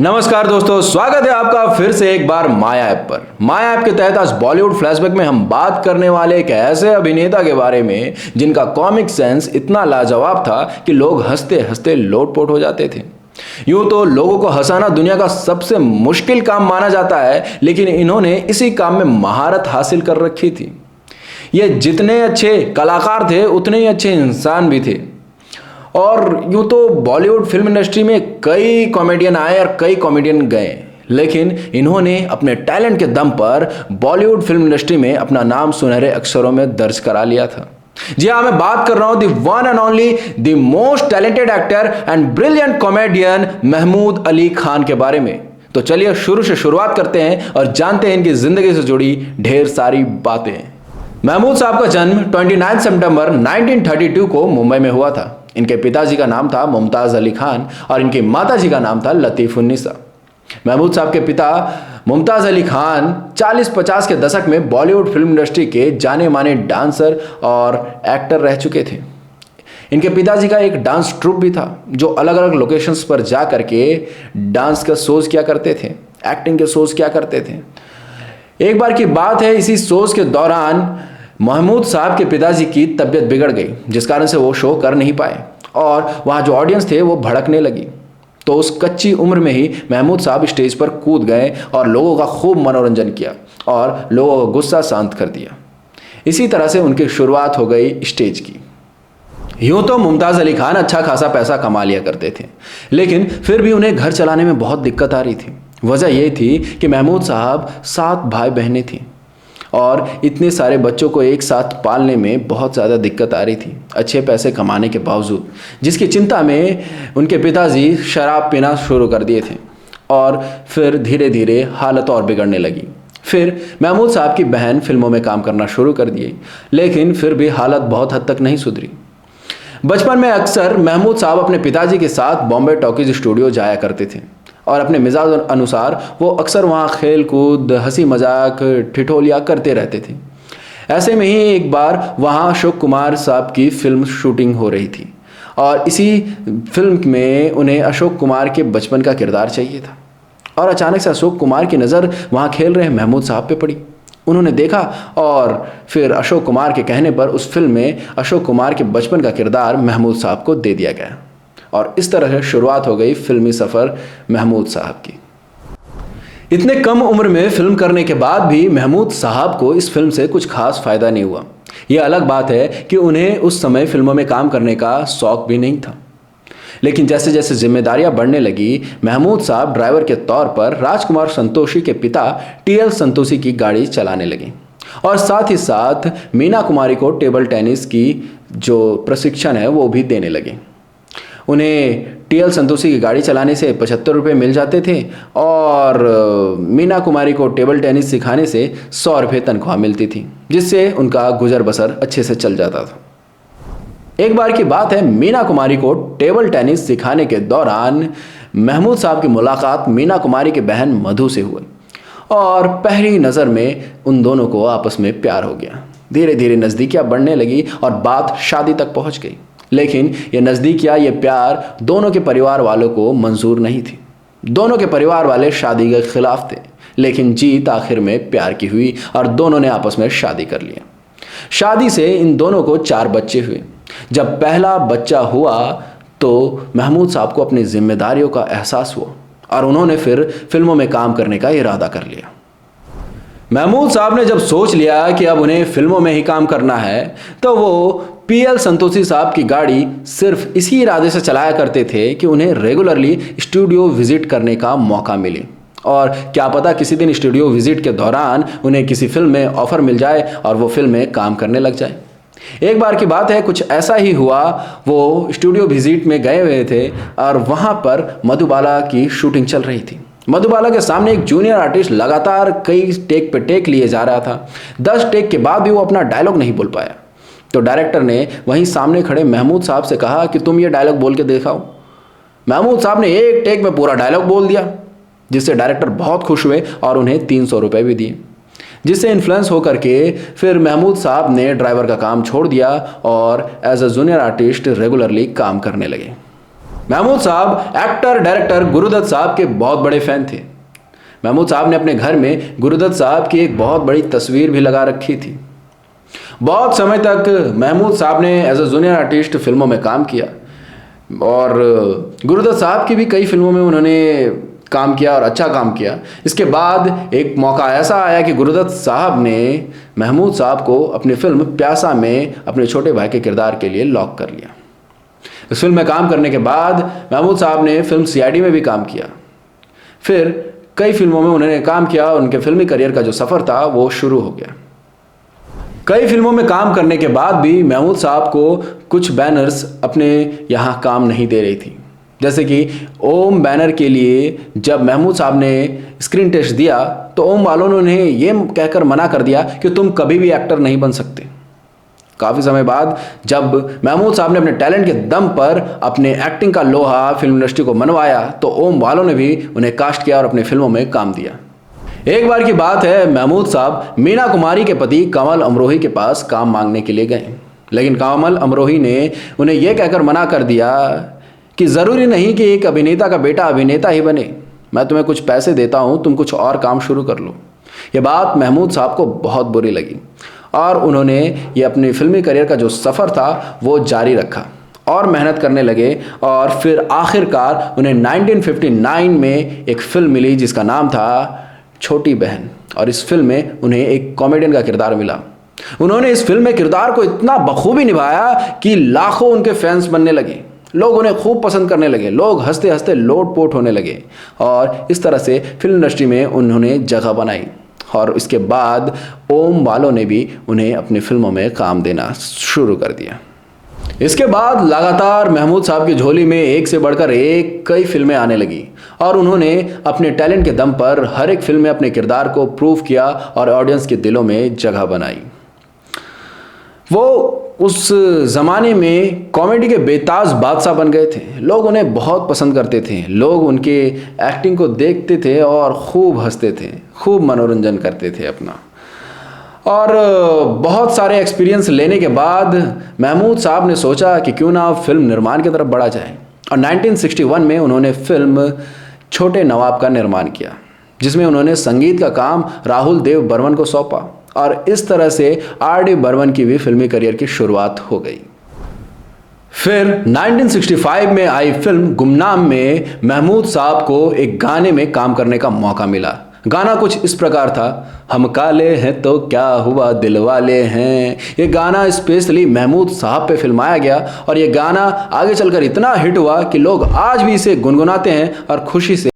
नमस्कार दोस्तों, स्वागत है आपका फिर से एक बार माया ऐप पर। माया ऐप के तहत आज बॉलीवुड फ्लैशबैक में हम बात करने वाले एक ऐसे अभिनेता के बारे में जिनका कॉमिक सेंस इतना लाजवाब था कि लोग हंसते हंसते लोटपोट हो जाते थे। यूं तो लोगों को हंसाना दुनिया का सबसे मुश्किल काम माना जाता है, लेकिन इन्होंने इसी काम में महारत हासिल कर रखी थी। ये जितने अच्छे कलाकार थे उतने ही अच्छे इंसान भी थे। और यूं तो बॉलीवुड फिल्म इंडस्ट्री में कई कॉमेडियन आए और कई कॉमेडियन गए, लेकिन इन्होंने अपने टैलेंट के दम पर बॉलीवुड फिल्म इंडस्ट्री में अपना नाम सुनहरे अक्षरों में दर्ज करा लिया था। जी हाँ, मैं बात कर रहा हूं the one and only the most talented actor and brilliant comedian Mehmood Ali Khan के बारे में। तो चलिए शुरू से शुरुआत करते हैं और जानते हैं इनकी जिंदगी से जुड़ी ढेर सारी बातें। महमूद साहब का जन्म 29 सितंबर 1932 को मुंबई में हुआ था। इनके पिताजी का नाम था मुमताज अली खान और इनकी माताजी का नाम था लतीफुन्निसा। महमूद साहब के पिता मुमताज अली खान 40-50 के दशक में बॉलीवुड फिल्म इंडस्ट्री के जाने माने डांसर और एक्टर रह चुके थे। इनके पिताजी का एक डांस ट्रूप भी था जो अलग अलग लोकेशंस पर जा करके डांस का शोज किया करते थे, एक्टिंग के शोज किया करते थे। एक बार की बात है, इसी शोज के दौरान महमूद साहब के पिताजी की तबीयत बिगड़ गई, जिस कारण से वो शो कर नहीं पाए और वहाँ जो ऑडियंस थे वो भड़कने लगी। तो उस कच्ची उम्र में ही महमूद साहब स्टेज पर कूद गए और लोगों का खूब मनोरंजन किया और लोगों का गुस्सा शांत कर दिया। इसी तरह से उनकी शुरुआत हो गई स्टेज की। यूँ तो मुमताज़ अली खान अच्छा खासा पैसा कमा लिया करते थे, लेकिन फिर भी उन्हें घर चलाने में बहुत दिक्कत आ रही थी। वजह यह थी कि महमूद साहब 7 भाई बहनें थीं और इतने सारे बच्चों को एक साथ पालने में बहुत ज़्यादा दिक्कत आ रही थी, अच्छे पैसे कमाने के बावजूद, जिसकी चिंता में उनके पिताजी शराब पीना शुरू कर दिए थे और फिर धीरे धीरे हालत और बिगड़ने लगी। फिर महमूद साहब की बहन फिल्मों में काम करना शुरू कर दिए, लेकिन फिर भी हालत बहुत हद तक नहीं सुधरी। बचपन में अक्सर महमूद साहब अपने पिताजी के साथ बॉम्बे टॉकीज स्टूडियो जाया करते थे और अपने मिजाज अनुसार वो अक्सर वहाँ खेल कूद, हंसी मजाक, ठिठोलिया करते रहते थे। ऐसे में ही एक बार वहाँ अशोक कुमार साहब की फिल्म शूटिंग हो रही थी और इसी फिल्म में उन्हें अशोक कुमार के बचपन का किरदार चाहिए था। और अचानक से अशोक कुमार की नज़र वहाँ खेल रहे महमूद साहब पे पड़ी। उन्होंने देखा और फिर अशोक कुमार के कहने पर उस फिल्म में अशोक कुमार के बचपन का किरदार महमूद साहब को दे दिया गया और इस तरह से शुरुआत हो गई फिल्मी सफ़र महमूद साहब की। इतने कम उम्र में फिल्म करने के बाद भी महमूद साहब को इस फिल्म से कुछ खास फायदा नहीं हुआ। यह अलग बात है कि उन्हें उस समय फिल्मों में काम करने का शौक भी नहीं था, लेकिन जैसे जैसे जिम्मेदारियां बढ़ने लगी, महमूद साहब ड्राइवर के तौर पर राजकुमार संतोषी के पिता TL संतोषी की गाड़ी चलाने लगे और साथ ही साथ मीना कुमारी को टेबल टेनिस की जो प्रशिक्षण है वो भी देने लगे। उन्हें TL संतोषी की गाड़ी चलाने से 75 रुपये मिल जाते थे और मीना कुमारी को टेबल टेनिस सिखाने से 100 रुपये तनख्वाह मिलती थी, जिससे उनका गुजर बसर अच्छे से चल जाता था। एक बार की बात है, मीना कुमारी को टेबल टेनिस सिखाने के दौरान महमूद साहब की मुलाकात मीना कुमारी के बहन मधु से हुई और पहली नज़र में उन दोनों को आपस में प्यार हो गया। धीरे धीरे नज़दीकियाँ बढ़ने लगी और बात शादी तक पहुँच गई, लेकिन ये नज़दीकियाँ, ये प्यार दोनों के परिवार वालों को मंजूर नहीं थी। दोनों के परिवार वाले शादी के खिलाफ थे, लेकिन जीत आखिर में प्यार की हुई और दोनों ने आपस में शादी कर लिया। शादी से इन दोनों को 4 बच्चे हुए। जब पहला बच्चा हुआ तो महमूद साहब को अपनी जिम्मेदारियों का एहसास हुआ और उन्होंने फिर फिल्मों में काम करने का इरादा कर लिया। महमूद साहब ने जब सोच लिया कि अब उन्हें फिल्मों में ही काम करना है, तो वो PL संतोषी साहब की गाड़ी सिर्फ इसी इरादे से चलाया करते थे कि उन्हें रेगुलरली स्टूडियो विजिट करने का मौका मिले और क्या पता किसी दिन स्टूडियो विजिट के दौरान उन्हें किसी फिल्म में ऑफर मिल जाए और वो फिल्म में काम करने लग जाए। एक बार की बात है, कुछ ऐसा ही हुआ। वो स्टूडियो विजिट में गए हुए थे और वहाँ पर मधुबाला की शूटिंग चल रही थी। मधुबाला के सामने एक जूनियर आर्टिस्ट लगातार कई टेक पे टेक लिए जा रहा था। 10 टेक के बाद भी वो अपना डायलॉग नहीं बोल पाया। तो डायरेक्टर ने वहीं सामने खड़े महमूद साहब से कहा कि तुम ये डायलॉग बोल के दिखाओ। महमूद साहब ने एक टेक में पूरा डायलॉग बोल दिया, जिससे डायरेक्टर बहुत खुश हुए और उन्हें 300 रुपये भी दिए, जिससे इन्फ्लुएंस होकर के फिर महमूद साहब ने ड्राइवर का काम छोड़ दिया और as a junior artist regularly काम करने लगे। महमूद साहब एक्टर डायरेक्टर गुरुदत्त साहब के बहुत बड़े फैन थे। महमूद साहब ने अपने घर में गुरुदत्त साहब की एक बहुत बड़ी तस्वीर भी लगा रखी थी। बहुत समय तक महमूद साहब ने एज अ जूनियर आर्टिस्ट फिल्मों में काम किया और गुरुदत्त साहब की भी कई फिल्मों में उन्होंने काम किया और अच्छा काम किया। इसके बाद एक मौका ऐसा आया कि गुरुदत्त साहब ने महमूद साहब को अपनी फिल्म प्यासा में अपने छोटे भाई के किरदार के लिए लॉक कर लिया। इस फिल्म में काम करने के बाद महमूद साहब ने फिल्म सीआईडी में भी काम किया। फिर कई फिल्मों में उन्होंने काम किया और उनके फिल्मी करियर का जो सफ़र था वो शुरू हो गया। कई फिल्मों में काम करने के बाद भी महमूद साहब को कुछ बैनर्स अपने यहाँ काम नहीं दे रही थी। जैसे कि ओम बैनर के लिए जब महमूद साहब ने स्क्रीन टेस्ट दिया तो ओम वालों ने उन्हें ये कहकर मना कर दिया कि तुम कभी भी एक्टर नहीं बन सकते। काफ़ी समय बाद जब महमूद साहब ने अपने टैलेंट के दम पर अपने एक्टिंग का लोहा फिल्म इंडस्ट्री को मनवाया तो ओम वालों ने भी उन्हें कास्ट किया और अपनी फिल्मों में काम दिया। एक बार की बात है, महमूद साहब मीना कुमारी के पति कमल अमरोही के पास काम मांगने के लिए गए, लेकिन कमल अमरोही ने उन्हें यह कहकर मना कर दिया कि ज़रूरी नहीं कि एक अभिनेता का बेटा अभिनेता ही बने, मैं तुम्हें कुछ पैसे देता हूँ, तुम कुछ और काम शुरू कर लो। ये बात महमूद साहब को बहुत बुरी लगी और उन्होंने ये अपने फिल्मी करियर का जो सफ़र था वो जारी रखा और मेहनत करने लगे और फिर आखिरकार उन्हें 1959 में एक फिल्म मिली जिसका नाम था छोटी बहन और इस फिल्म में उन्हें एक कॉमेडियन का किरदार मिला। उन्होंने इस फिल्म में किरदार को इतना बखूबी निभाया कि लाखों उनके फैंस बनने लगे, लोग उन्हें खूब पसंद करने लगे, लोग हंसते हंसते लोटपोट होने लगे और इस तरह से फिल्म इंडस्ट्री में उन्होंने जगह बनाई। और इसके बाद ओम वालों ने भी उन्हें अपनी फिल्मों में काम देना शुरू कर दिया। इसके बाद लगातार महमूद साहब की झोली में एक से बढ़कर एक कई फिल्में आने लगी और उन्होंने अपने टैलेंट के दम पर हर एक फिल्म में अपने किरदार को प्रूव किया और ऑडियंस के दिलों में जगह बनाई। वो उस ज़माने में कॉमेडी के बेताज बादशाह बन गए थे। लोग उन्हें बहुत पसंद करते थे, लोग उनके एक्टिंग को देखते थे और खूब हंसते थे, खूब मनोरंजन करते थे अपना। और बहुत सारे एक्सपीरियंस लेने के बाद महमूद साहब ने सोचा कि क्यों ना फिल्म निर्माण की तरफ बढ़ा जाए और 1961 में उन्होंने फिल्म छोटे नवाब का निर्माण किया, जिसमें उन्होंने संगीत का काम राहुल देव बर्मन को सौंपा और इस तरह से आर.डी. बर्मन की भी फिल्मी करियर की शुरुआत हो गई। फिर 1965 में आई फिल्म गुमनाम में महमूद साहब को एक गाने में काम करने का मौका मिला। गाना कुछ इस प्रकार था, हम काले हैं तो क्या हुआ दिल वाले हैं। ये गाना स्पेशली महमूद साहब पे फिल्माया गया और ये गाना आगे चलकर इतना हिट हुआ कि लोग आज भी इसे गुनगुनाते हैं और खुशी से